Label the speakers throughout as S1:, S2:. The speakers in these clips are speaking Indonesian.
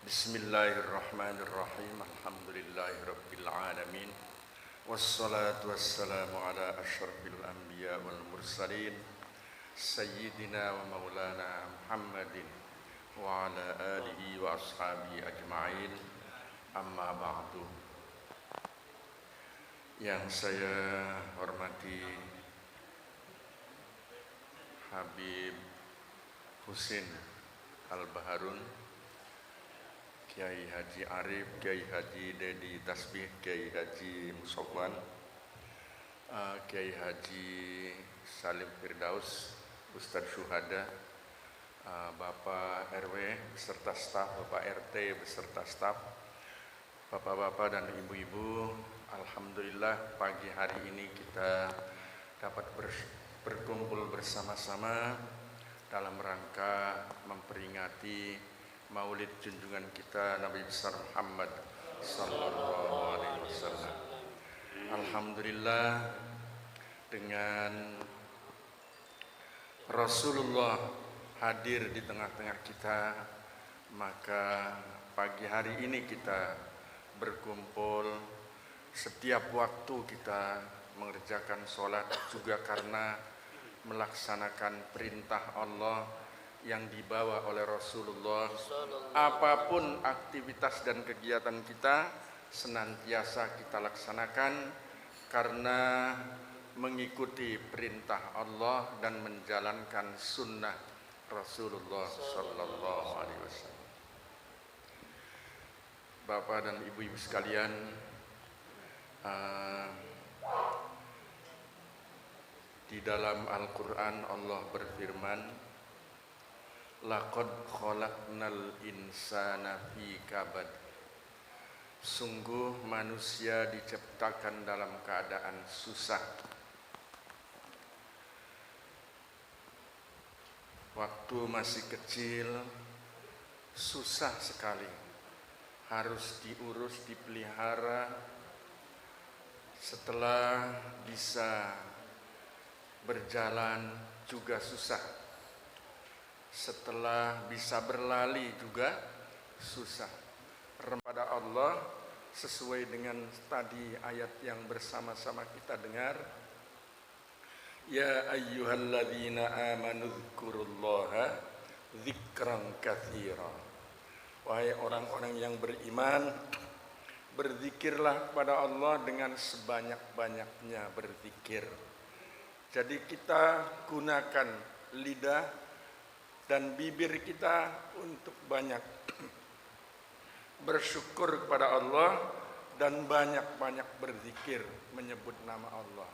S1: Bismillahirrahmanirrahim. Alhamdulillahirabbil alamin. Wassalatu wassalamu ala asyrafil anbiya wal mursalin sayyidina wa maulana Muhammadin wa ala alihi wa ashabihi ajma'in. Amma ba'du. Yang saya hormati Habib Husin Al-Baharun, Kiai Haji Arif, Kiai Haji Dedi Tasbih, Kiai Haji Musofwan, Kiai Haji Salim Firdaus, Ustadz Syuhada, Bapak RW beserta staf, Bapak RT beserta staf, Bapak-bapak dan ibu-ibu. Alhamdulillah pagi hari ini kita dapat berkumpul bersama-sama dalam rangka memperingati Maulid junjungan kita Nabi besar Muhammad sallallahu alaihi wasallam. Alhamdulillah dengan Rasulullah hadir di tengah-tengah kita, maka pagi hari ini kita berkumpul. Setiap waktu kita mengerjakan sholat juga karena melaksanakan perintah Allah yang dibawa oleh Rasulullah. Apapun aktivitas dan kegiatan kita senantiasa kita laksanakan karena mengikuti perintah Allah dan menjalankan sunnah Rasulullah sallallahu alaihi wasallam. Bapak dan ibu-ibu sekalian, di dalam Al-Quran Allah berfirman, laqad khalaqnal insana fi kabad. Sungguh manusia diciptakan dalam keadaan susah. Waktu masih kecil susah sekali, harus diurus, dipelihara. Setelah bisa berjalan juga susah, setelah bisa berlari juga susah. Kepada Allah sesuai dengan tadi ayat yang bersama-sama kita dengar, ya ayyuhalladzina amanu dzkurullaha dzikran katsira. Wahai orang-orang yang beriman, berzikirlah kepada Allah dengan sebanyak-banyaknya berzikir. Jadi kita gunakan lidah dan bibir kita untuk banyak bersyukur kepada Allah dan banyak-banyak berzikir menyebut nama Allah.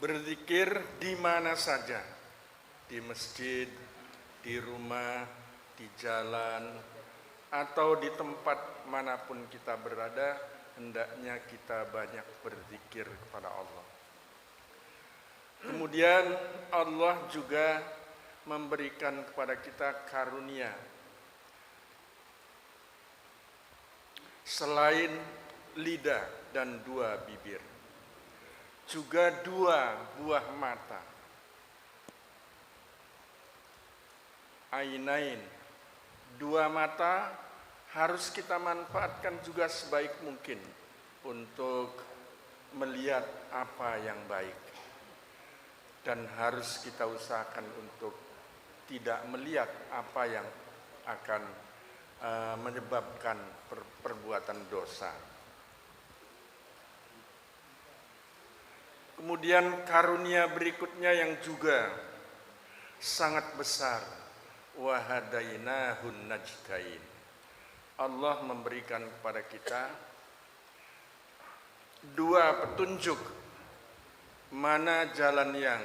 S1: Berzikir di mana saja, di masjid, di rumah, di jalan, atau di tempat manapun kita berada, hendaknya kita banyak berzikir kepada Allah. Kemudian Allah juga memberikan kepada kita karunia. Selain lidah dan dua bibir, juga dua buah mata. Ainain, dua mata harus kita manfaatkan juga sebaik mungkin untuk melihat apa yang baik. Dan harus kita usahakan untuk tidak melihat apa yang akan menyebabkan perbuatan dosa. Kemudian karunia berikutnya yang juga sangat besar, wa hadainahun najdain. Allah memberikan kepada kita dua petunjuk, mana jalan yang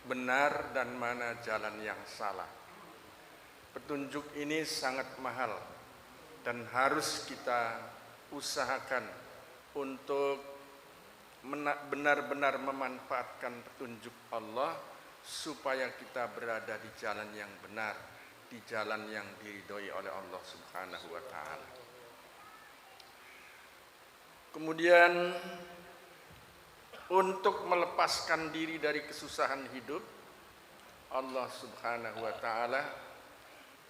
S1: benar dan mana jalan yang salah. Petunjuk ini sangat mahal dan harus kita usahakan untuk benar-benar memanfaatkan petunjuk Allah supaya kita berada di jalan yang benar, di jalan yang diridhoi oleh Allah Subhanahu wa taala. Kemudian untuk melepaskan diri dari kesusahan hidup, Allah Subhanahu wa taala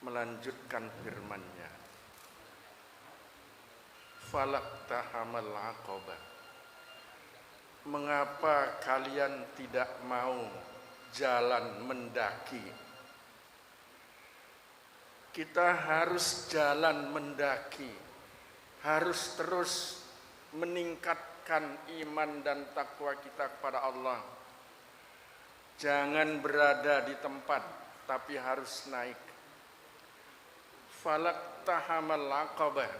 S1: melanjutkan firman-Nya. Falaqtahamal aqabah. Mengapa kalian tidak mau jalan mendaki? Kita harus jalan mendaki, harus terus meningkatkan iman dan takwa kita kepada Allah. Jangan berada di tempat, tapi harus naik. Falaqtahamal aqabah.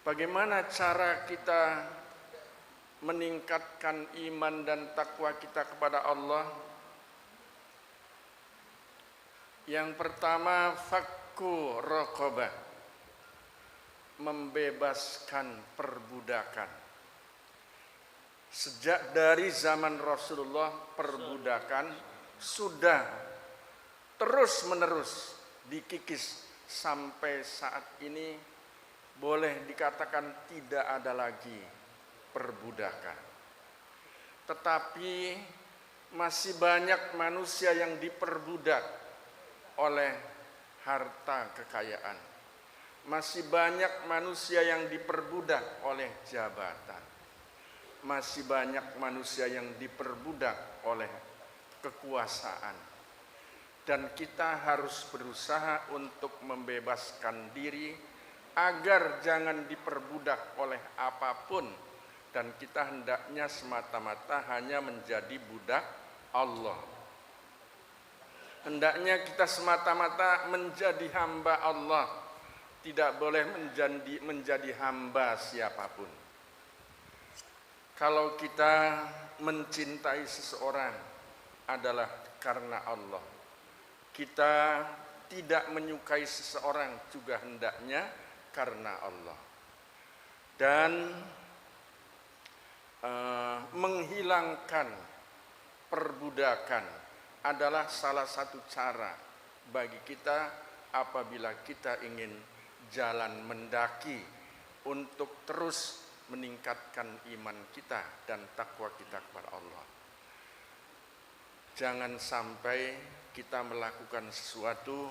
S1: Bagaimana cara kita meningkatkan iman dan takwa kita kepada Allah? Yang pertama, fakku raqabah, membebaskan perbudakan. Sejak dari zaman Rasulullah, perbudakan sudah terus-menerus dikikis sampai saat ini. Boleh dikatakan tidak ada lagi perbudakan. Tetapi masih banyak manusia yang diperbudak oleh harta kekayaan. Masih banyak manusia yang diperbudak oleh jabatan. Masih banyak manusia yang diperbudak oleh kekuasaan. Dan kita harus berusaha untuk membebaskan diri agar jangan diperbudak oleh apapun, dan kita hendaknya semata-mata hanya menjadi budak Allah. Hendaknya kita semata-mata menjadi hamba Allah, tidak boleh menjadi hamba siapapun. Kalau kita mencintai seseorang adalah karena Allah. Kita tidak menyukai seseorang juga hendaknya karena Allah. Dan menghilangkan perbudakan adalah salah satu cara bagi kita apabila kita ingin jalan mendaki untuk terus meningkatkan iman kita dan takwa kita kepada Allah. Jangan sampai kita melakukan sesuatu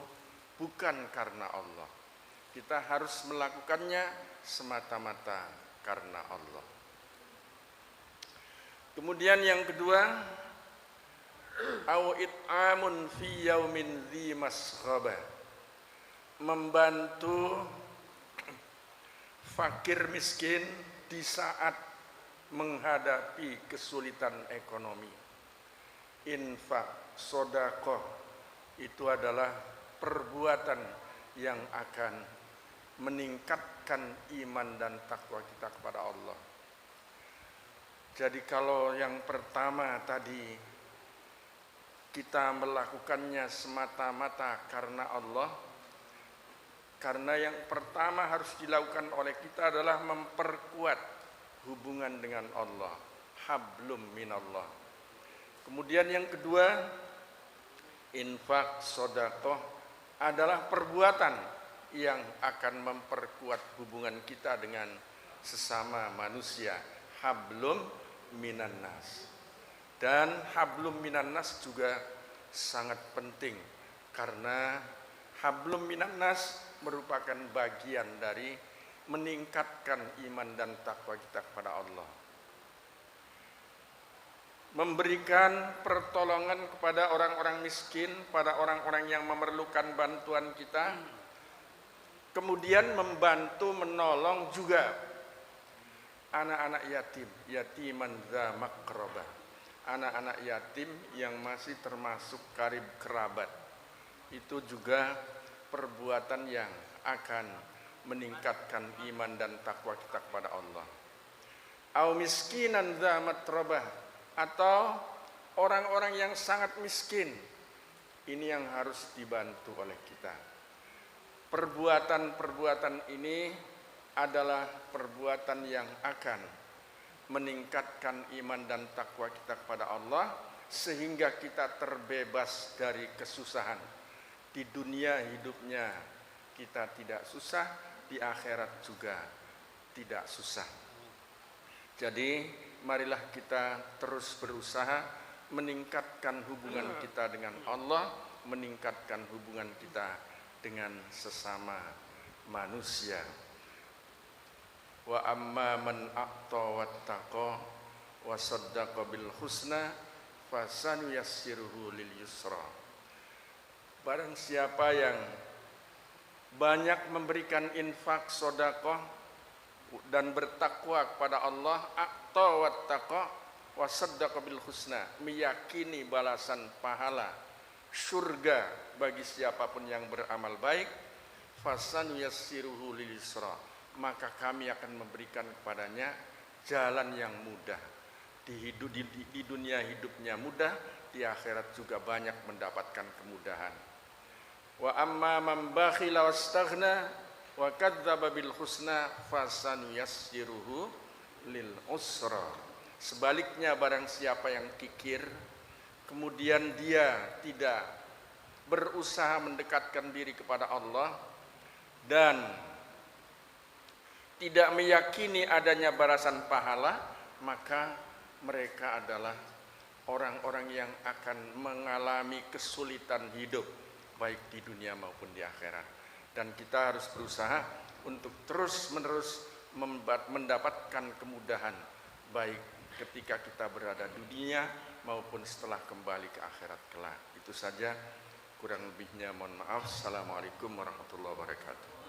S1: bukan karena Allah. Kita harus melakukannya semata-mata karena Allah. Kemudian yang kedua, au it'amun fi yaumin dzi masghaba, membantu fakir miskin di saat menghadapi kesulitan ekonomi. Infak, sedekah itu adalah perbuatan yang akan meningkatkan iman dan takwa kita kepada Allah. Jadi kalau yang pertama tadi kita melakukannya semata-mata karena Allah, karena yang pertama harus dilakukan oleh kita adalah memperkuat hubungan dengan Allah, hablum minallah. Kemudian yang kedua, infak, sedekah adalah perbuatan yang akan memperkuat hubungan kita dengan sesama manusia, hablum minannas. Dan hablum minannas juga sangat penting karena hablum minannas merupakan bagian dari meningkatkan iman dan takwa kita kepada Allah. Memberikan pertolongan kepada orang-orang miskin, pada orang-orang yang memerlukan bantuan kita. Kemudian membantu menolong juga anak-anak yatim, yatiman dza maqrabah, anak-anak yatim yang masih termasuk karib kerabat. Itu juga perbuatan yang akan meningkatkan iman dan takwa kita kepada Allah. Au miskinan dza matrabah, atau orang-orang yang sangat miskin. Ini yang harus dibantu oleh kita. Perbuatan-perbuatan ini adalah perbuatan yang akan meningkatkan iman dan takwa kita kepada Allah, sehingga kita terbebas dari kesusahan. Di dunia hidupnya kita tidak susah, di akhirat juga tidak susah. Jadi marilah kita terus berusaha meningkatkan hubungan kita dengan Allah meningkatkan hubungan kita dengan sesama manusia. Wa amma man a'ta wattaqa wa saddaqa bil husna fasanuyassiruhu lil yusra. Barang siapa yang banyak memberikan infak, sedekah dan bertakwa kepada Allah, a'ta wattaqa wa saddaqa bil husna, meyakini balasan pahala surga bagi siapapun yang beramal baik, fasanuyassiruhu lil yusra, maka kami akan memberikan kepadanya jalan yang mudah. Di dunia hidupnya mudah, di akhirat juga banyak mendapatkan kemudahan. Wa amma man bakhila wastaghna wa kadzdzaba bil husna fasanuyassiruhu lil usra. Sebaliknya barang siapa yang kikir kemudian dia tidak berusaha mendekatkan diri kepada Allah dan tidak meyakini adanya balasan pahala, maka mereka adalah orang-orang yang akan mengalami kesulitan hidup baik di dunia maupun di akhirat. Dan kita harus berusaha untuk terus-menerus mendapatkan kemudahan baik ketika kita berada di dunia maupun setelah kembali ke akhirat kelak. Itu saja, kurang lebihnya mohon maaf. Assalamualaikum warahmatullahi wabarakatuh.